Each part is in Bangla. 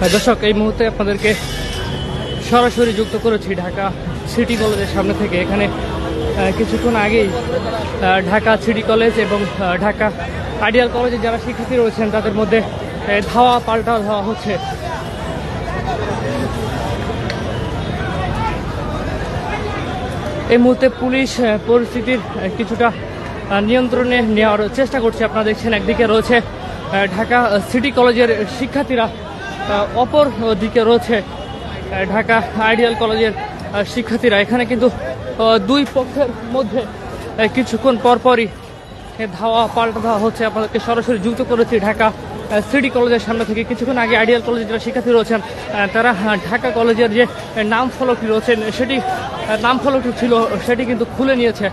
দর্শক, এই মুহূর্তে আপনাদেরকে সরাসরি যুক্ত করেছি ঢাকা সিটি কলেজের সামনে থেকে। এখানে কিছুক্ষণ আগেই ঢাকা সিটি কলেজ এবং ঢাকা আইডিয়াল কলেজে যারা শিক্ষার্থী রয়েছেন তাদের মধ্যে ধাওয়া পাল্টা ধাওয়া হচ্ছে। এই মুহূর্তে পুলিশ পরিস্থিতির কিছুটা নিয়ন্ত্রণে নেওয়ার চেষ্টা করছে। আপনারা দেখছেন একদিকে রয়েছে ঢাকা সিটি কলেজের শিক্ষার্থীরা, অপর দিকে রয়েছে ঢাকা আইডিয়াল কলেজের শিক্ষার্থীরা। এখানে কিন্তু দুই পক্ষের মধ্যে কিছুক্ষণ পরপরই ধাওয়া পাল্টা ধাওয়া হচ্ছে। আপনাদেরকে সরাসরি যুক্ত করেছি ঢাকা সিটি কলেজের সামনে থেকে। কিছুক্ষণ আগে আইডিয়াল কলেজের যারা শিক্ষার্থী রয়েছেন তারা ঢাকা কলেজের যে নাম ফলকটি রয়েছেন সেটি নাম ফলকটি ছিল সেটি কিন্তু খুলে নিয়েছে।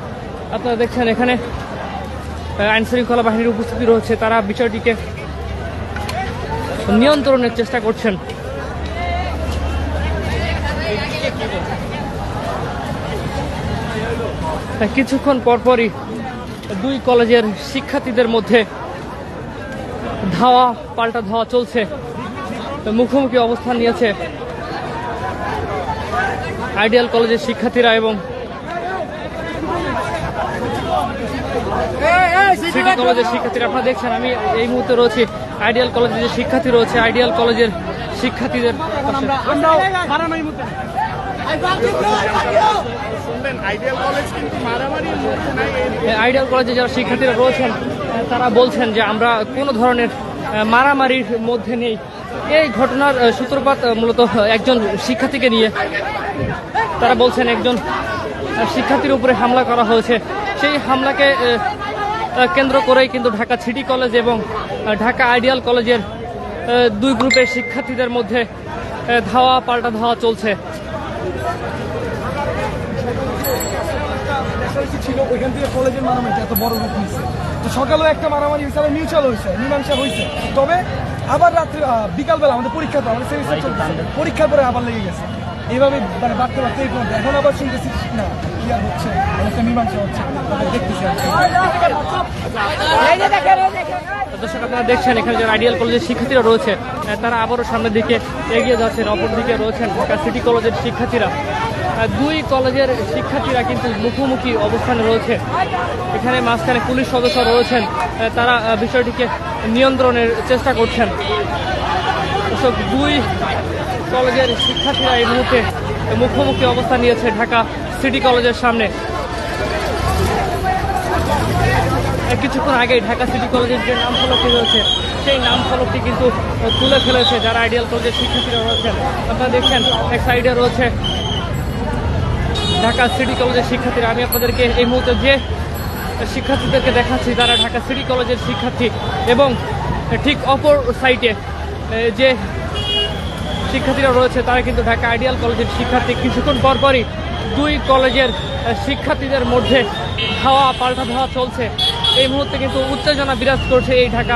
আপনারা দেখছেন এখানে আইনশৃঙ্খলা বাহিনীর উপস্থিতি রয়েছে, তারা বিষয়টিকে নিয়ন্ত্রণের চেষ্টা করছেন। কিছুক্ষণ পরপরই দুই কলেজের শিক্ষার্থীদের মধ্যে ধাওয়া পাল্টা ধাওয়া চলছে। মুখোমুখি অবস্থান নিয়েছে আইডিয়াল কলেজের শিক্ষার্থীরা এবং সিটি কলেজের শিক্ষার্থীরা। আপনারা দেখছেন আমি এই মুহূর্তে রয়েছি আইডিয়াল কলেজের যে শিক্ষার্থী রয়েছে আইডিয়াল কলেজের শিক্ষার্থীদের আইডিয়াল কলেজে যারা শিক্ষার্থীরা রয়েছেন তারা বলছেন যে আমরা কোনো ধরনের মারামারির মধ্যে নেই। এই ঘটনার সূত্রপাত মূলত একজন শিক্ষার্থীকে নিয়ে। তারা বলছেন একজন শিক্ষার্থীর উপরে হামলা করা হয়েছে, সেই হামলাকে কেন্দ্র করেই কিন্তু ঢাকা সিটি কলেজ এবং ঢাকা আইডিয়াল কলেজের দুই গ্রুপের শিক্ষার্থীদের মধ্যে ধাওয়া পাল্টা ধাওয়া চলছে। ছিল ওইখান থেকে কলেজের মারামারি এত বড় রূপ নিচ্ছে। তো সকালেও একটা মারামারি হিসাবে মিউচুয়াল হয়েছে, মীমাংসা হয়েছে। তবে আবার রাত্রে বিকালবেলা আমাদের পরীক্ষার পর আমাদের সেমিস্টার চলছে, পরীক্ষার পরে আবার লেগে গেছে। এইভাবে মানে বাড়তে বাড়তে এই পর্যন্ত এখন আবার শুনতেছি না কি আর হচ্ছে, অনেকটা মীমাংসা হচ্ছে, দেখতেছি। দর্শক, আপনারা দেখছেন এখানে যারা আইডিয়াল কলেজের শিক্ষার্থীরা রয়েছে তারা আবারও সামনের দিকে এগিয়ে যাচ্ছেন। অপর দিকে রয়েছেন ঢাকা সিটি কলেজের শিক্ষার্থীরা। দুই কলেজের শিক্ষার্থীরা কিন্তু মুখোমুখি অবস্থানে রয়েছে। এখানে মাঝখানে পুলিশ সদস্য রয়েছেন, তারা বিষয়টিকে নিয়ন্ত্রণের চেষ্টা করছেন। দুই কলেজের শিক্ষার্থীরা এই মুহূর্তে মুখোমুখি অবস্থান নিয়েছে ঢাকা সিটি কলেজের সামনে। কিছুক্ষণ আগেই ঢাকা সিটি কলেজের যে নাম ফলকটি রয়েছে সেই নাম ফলকটি কিন্তু তুলে ফেলেছে যারা আইডিয়াল কলেজের শিক্ষার্থীরা রয়েছেন। আপনারা দেখছেন এক সাইডে রয়েছে ঢাকা সিটি কলেজের শিক্ষার্থীরা। আমি আপনাদেরকে এই মুহূর্তে যে শিক্ষার্থীদেরকে দেখাচ্ছি তারা ঢাকা সিটি কলেজের শিক্ষার্থী এবং ঠিক অপর সাইডে যে শিক্ষার্থীরা রয়েছে তারা কিন্তু ঢাকা আইডিয়াল কলেজের শিক্ষার্থী। কিছুক্ষণ পরপরই দুই কলেজের শিক্ষার্থীদের মধ্যে ধাওয়া পাল্টা ধাওয়া চলছে। এই মুহূর্তে কিন্তু উত্তেজনা বিরাজ করছে এই ঢাকা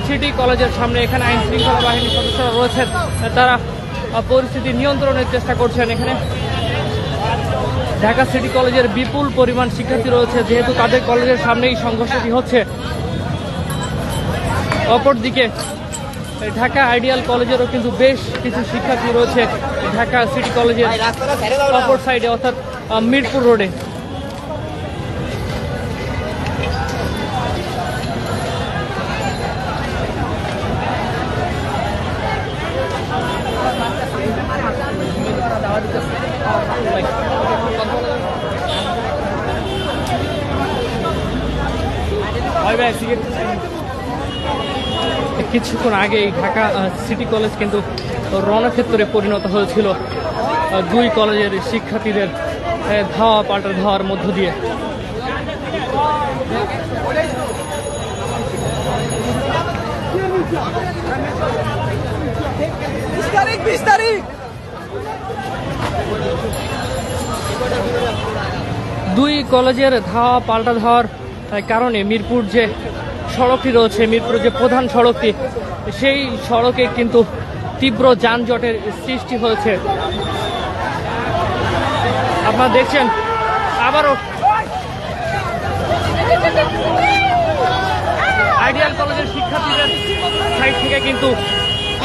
সিটি কলেজের সামনে। এখানে আইন শৃঙ্খলা বাহিনীর সদস্যরা রয়েছেন, তারা পরিস্থিতি নিয়ন্ত্রণের চেষ্টা করছেন। এখানে ঢাকা সিটি কলেজের বিপুল পরিমাণ শিক্ষার্থী রয়েছে, যেহেতু তাদের কলেজের সামনেই সংঘর্ষটি হচ্ছে। অপরদিকে ঢাকা আইডিয়াল কলেজেরও কিন্তু বেশ কিছু শিক্ষার্থী রয়েছে ঢাকা সিটি কলেজের অপর সাইডে অর্থাৎ মিরপুর রোডে। কিছুক্ষণ আগেই ঢাকা সিটি কলেজ কিন্তু রণক্ষেত্রে পরিণত হয়েছিল দুই কলেজের শিক্ষার্থীদের ধাওয়া পাল্টা ধাওয়ার মধ্য দিয়ে। দুই কলেজের ধাওয়া পাল্টা ধাওয়ার কারণে মিরপুর যে সড়কটি রয়েছে, মিরপুরের যে প্রধান সড়কটি, সেই সড়কে কিন্তু তীব্র যানজটের সৃষ্টি হয়েছে। আপনারা দেখছেন আবারও আইডিয়াল কলেজের শিক্ষার্থীদের সাইড থেকে কিন্তু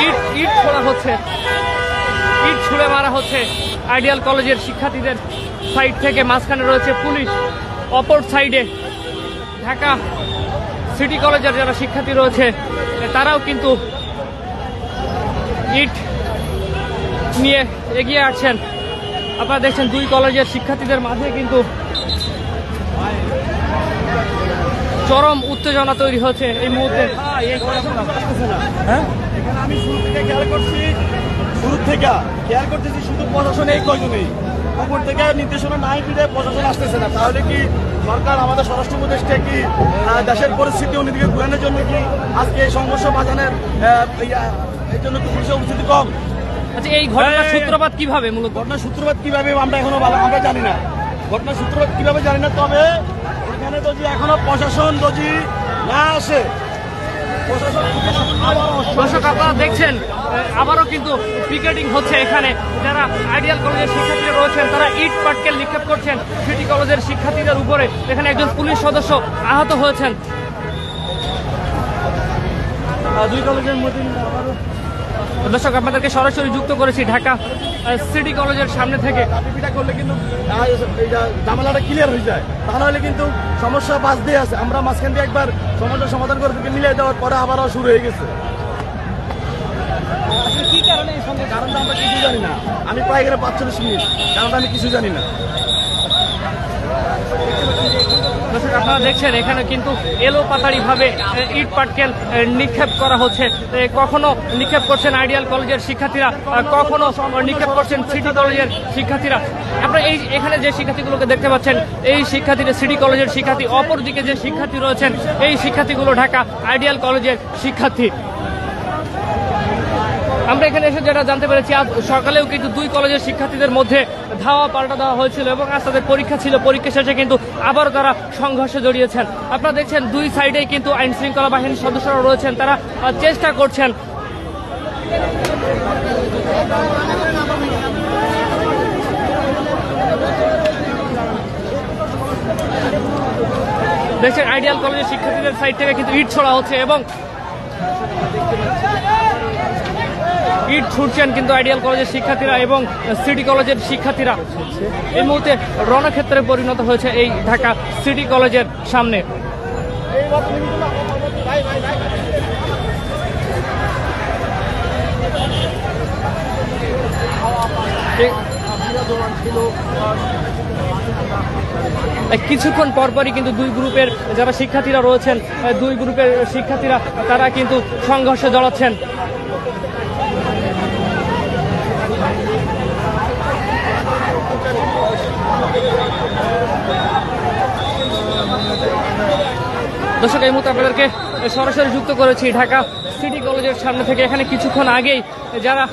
ইট ছোড়া হচ্ছে, ইট ছুঁড়ে মারা হচ্ছে আইডিয়াল কলেজের শিক্ষার্থীদের সাইড থেকে। মাঝখানে রয়েছে পুলিশ, অপর সাইডে ঢাকা সিটি কলেজের যারা শিক্ষার্থী রয়েছে তারাও কিন্তু ইট নিয়ে এগিয়ে আসছেন। আপনারা দেখছেন দুই কলেজের শিক্ষার্থীদের মাঝে কিন্তু চরম উত্তেজনা তৈরি হচ্ছে এই মুহূর্তে। হ্যাঁ, এখানে আমি শুরু থেকে খেয়াল করতেছি শুধু প্রশাসন এই কয়জনেই, উপর থেকে নির্দেশনা নাই দিলে প্রশাসন আসতেছে না। তাহলে কি সরকার আমাদের স্বরাষ্ট্র উপদেষ্টা কি দেশের পরিস্থিতি অন্যদিকে ঘুরানোর জন্য কি আজকে এই সংঘর্ষ বাজানের এই জন্য কি পুলিশের উপস্থিতি কম? আচ্ছা, এই ঘটনার সূত্রপাত কিভাবে? মূলত ঘটনার সূত্রপাত কিভাবে আমরা এখনো আমরা জানি না। ঘটনার সূত্রপাত কিভাবে জানি না, তবে এখানে যদি এখনো প্রশাসন যদি না আসে, দর্শক আপনারা দেখছেন আবারও কিন্তু পিকেটিং হচ্ছে এখানে। যারা আইডিয়াল কলেজের শিক্ষার্থীরা রয়েছেন তারা ইট পাটকেল নিক্ষেপ করছেন সিটি কলেজের শিক্ষার্থীদের উপরে। এখানে একজন পুলিশ সদস্য আহত হয়েছেন। দুই কলেজের মধ্যে দর্শক আপনাদেরকে সরাসরি যুক্ত করেছি ঢাকা সিটি কলেজের সামনে থেকে। পিটা করলে কিন্তু ঝামেলাটা ক্লিয়ার হয়ে যায়, তাহলে কিন্তু সমস্যা বাস দিয়ে আছে। আমরা মাঝখান দিয়ে একবার সমস্যার সমাধান করে দিকে মিলিয়ে দেওয়ার পরে আবারও শুরু হয়ে গেছে। কি কারণে এই সঙ্গে কারণটা আমরা কিছু জানি না। আমি প্রায় এখানে 45 মিনিট, কারণটা আমি কিছু জানি না। দর্শক আপনারা দেখছেন এখানে কিন্তু এলো পাতাড়ি ভাবে ইট পাটকেল নিক্ষেপ করা হচ্ছে। কখনো নিক্ষেপ করছেন আইডিয়াল কলেজের শিক্ষার্থীরা, কখনো নিক্ষেপ করছেন সিটি কলেজের শিক্ষার্থীরা। আপনারা এই এখানে যে শিক্ষার্থীগুলোকে দেখতে পাচ্ছেন এই শিক্ষার্থীরা সিটি কলেজের শিক্ষার্থী, অপরদিকে যে শিক্ষার্থী রয়েছেন এই শিক্ষার্থীগুলো ঢাকা আইডিয়াল কলেজের শিক্ষার্থী। আমরা এখানে এসে যেটা জানতে পেরেছি, আজ সকালেও কিন্তু দুই কলেজের শিক্ষার্থীদের মধ্যে ধাওয়া পাল্টা দেওয়া হয়েছিল এবং আজ তাদের পরীক্ষা ছিল। পরীক্ষা শেষে কিন্তু আবারও তারা সংঘর্ষে জড়িয়েছেন। আপনারা দেখছেন দুই সাইডেই কিন্তু আইন শৃঙ্খলা বাহিনীর সদস্যরা রয়েছেন, তারা চেষ্টা করছেন দেখছেন আইডিয়াল কলেজের শিক্ষার্থীদের সাইড থেকে কিন্তু ইট ছোড়া হচ্ছে এবং ইট ছুটছেন কিন্তু আইডিয়াল কলেজের শিক্ষার্থীরা এবং সিটি কলেজের শিক্ষার্থীরা। এই মুহূর্তে রণক্ষেত্রে পরিণত হয়েছে এই ঢাকা সিটি কলেজের সামনে। কিছুক্ষণ পরপরই কিন্তু দুই গ্রুপের যারা শিক্ষার্থীরা রয়েছেন, দুই গ্রুপের শিক্ষার্থীরা তারা কিন্তু সংঘর্ষে জড়াচ্ছেন। দর্শক এই মুহূর্তে আপনাদেরকে সরাসরি যুক্ত করেছি ঢাকা সিটি কলেজের সামনে থেকে। এখানে কিছুক্ষণ আগেই যারা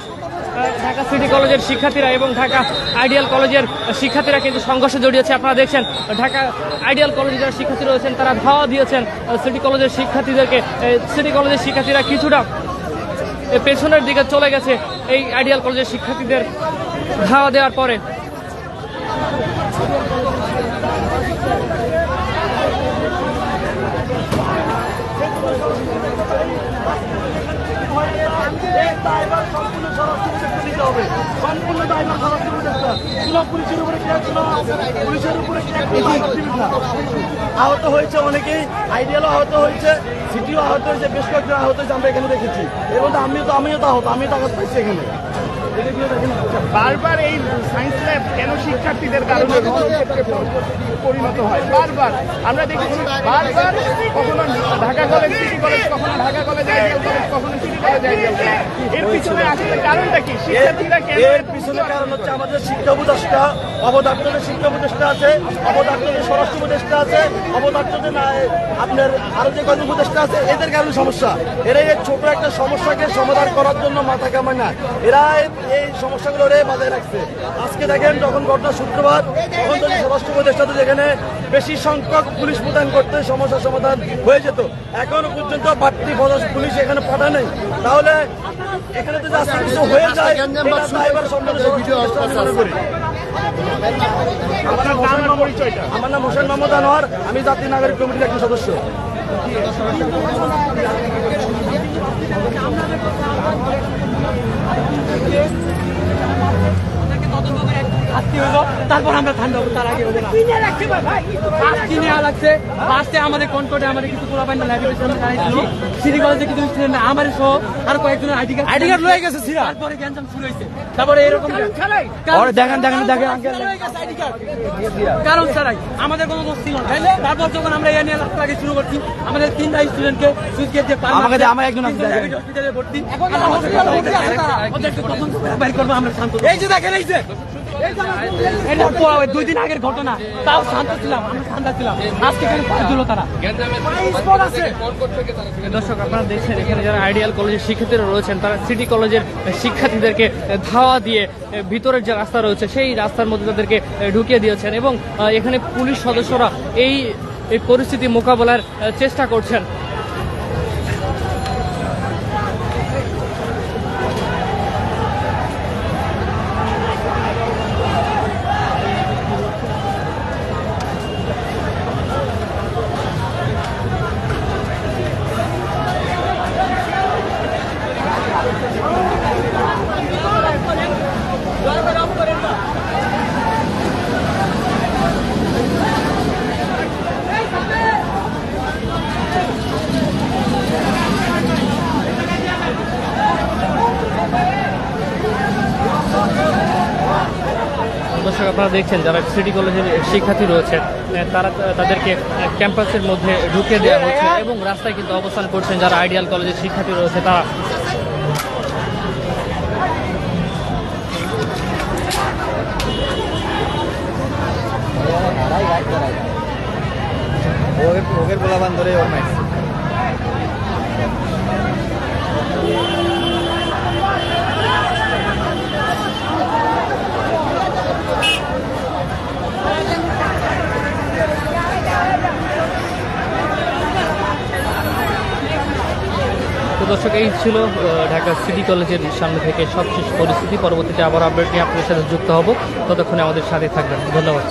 ঢাকা সিটি কলেজের শিক্ষার্থীরা এবং ঢাকা আইডিয়াল কলেজের শিক্ষার্থীরা কিন্তু সংঘর্ষে জড়িয়েছে। আপনারা দেখছেন ঢাকা আইডিয়াল কলেজের যারা শিক্ষার্থী রয়েছেন তারা ধাওয়া দিয়েছেন সিটি কলেজের শিক্ষার্থীদেরকে। সিটি কলেজের শিক্ষার্থীরা কিছুটা পেছনের দিকে চলে গেছে এই আইডিয়াল কলেজের শিক্ষার্থীদের ধাওয়া দেওয়ার পরে। আহত হয়েছে অনেকেই, আইডিয়ালও আহত হয়েছে, সিটিও আহত হয়েছে, বেশ কয়েকজন আহত হয়েছে আমরা এখানে দেখেছি। এর মধ্যে আমিও তো আহত, আমিও তো আঘাত পাইছি এখানে। বারবার এই সায়েন্স ল্যাব কেন শিক্ষার্থীদের কারণে পরিণত হয়? বারবার আমরা দেখেছি, বারবার কখনো ঢাকা কলেজ সিটি কলেজ, কখনো ঢাকা কলেজ আইডিয়াল কলেজ, কখনো সিটি কলেজ আইডিয়াল কলেজ। এর পিছনে আসলে কারণটা কি? শিক্ষার্থীরা কেন? এর পিছনে কারণ হচ্ছে আমাদের শিক্ষা উপদেষ্টা, অবদপ্তরের শিক্ষা উপদেষ্টা আছে, অবদপ্তরের স্বরাষ্ট্র উপদেষ্টা আছে, অবদপ্তরের আপনার আরো যে কয়েক উপদেষ্টা আছে, এদের কারণে সমস্যা। এরা এই ছোট একটা সমস্যাকে সমাধান করার জন্য মাথা কামায় না, এরা এই সমস্যাগুলো বাজায় রাখছে। আজকে দেখেন যখন ঘটনা সূত্রপাত তখন যদি স্বরাষ্ট্র উপদেষ্টা যেখানে বেশি সংখ্যক পুলিশ প্রদান করতে সমস্যার সমাধান হয়ে যেত, এখনো পর্যন্ত বাড়তি পুলিশ এখানে পাঠায় নেই। তাহলে এখানে যদি আজকে কিছু হয়ে যায় আমার নাম হোসেন মোহাম্মদ আনোয়ার, আমি জাতীয় নাগরিক কমিটির একজন সদস্য। তারপর আমরা ঠান্ডা হবো, তার আগে হবো না। বাস কিনে লাগছে, বাসে আমাদের কনকর্ডে আমাদের কিছু পোলা পাইন সিটি কলেজে কিছু স্টুডেন্ট আমার সহ আর কয়েকজনের আইডি কার্ড লয়ে গেছে, তারপরে গ্যাঞ্জাম শুরু হয়েছে। তারপরে এরকম দেখেন কারণ ছাড়াই আমাদের কোনো দোষ ছিল না। তারপর যখন আমরা এই নিয়ে লাগে শুরু করছি, আমাদের 3টা স্টুডেন্টকে সুইচগেট দিয়ে আমার একজন হসপিটালে ভর্তি। ওদেরকে তখন বাইর করবো আমরা শান্ত। এই যে দেখেন, এই যে এটা 2 দিন আগের ঘটনা, তাও শান্ত ছিলাম, আমরা ঠান্ডা ছিলাম। আজকে কেন দিল তারা? দর্শক, আপনারা দেখছেন এখানে যারা আইডিয়াল কলেজের শিক্ষার্থীরা রয়েছেন তারা সিটি কলেজের শিক্ষার্থীদেরকে ধাওয়া দিয়ে ভিতরের যে রাস্তা রয়েছে সেই রাস্তার মধ্যে তাদেরকে ঢুকিয়ে দিয়েছেন এবং এখানে পুলিশ সদস্যরা এই পরিস্থিতি মোকাবেলার চেষ্টা করছেন। দর্শক, আপনারা দেখছেন যারা সিটি কলেজের শিক্ষার্থী রয়েছে তারা তাদেরকে ক্যাম্পাসের মধ্যে ঢুকে দেওয়া হচ্ছে এবং রাস্তায় কিন্তু অবস্থান করছেন যারা আইডিয়াল কলেজের শিক্ষার্থী রয়েছে তারা। ওদের গোলাবান ধরে ওর মাইক তো দর্শক, এই ছিল ঢাকা সিটি কলেজের সামনে থেকে সবশেষ পরিস্থিতি। পরবর্তীতে আবার আপডেট নিয়ে আপনাদের সাথে যুক্ত হব, ততক্ষণে আমাদের সাথে থাকবেন। ধন্যবাদ।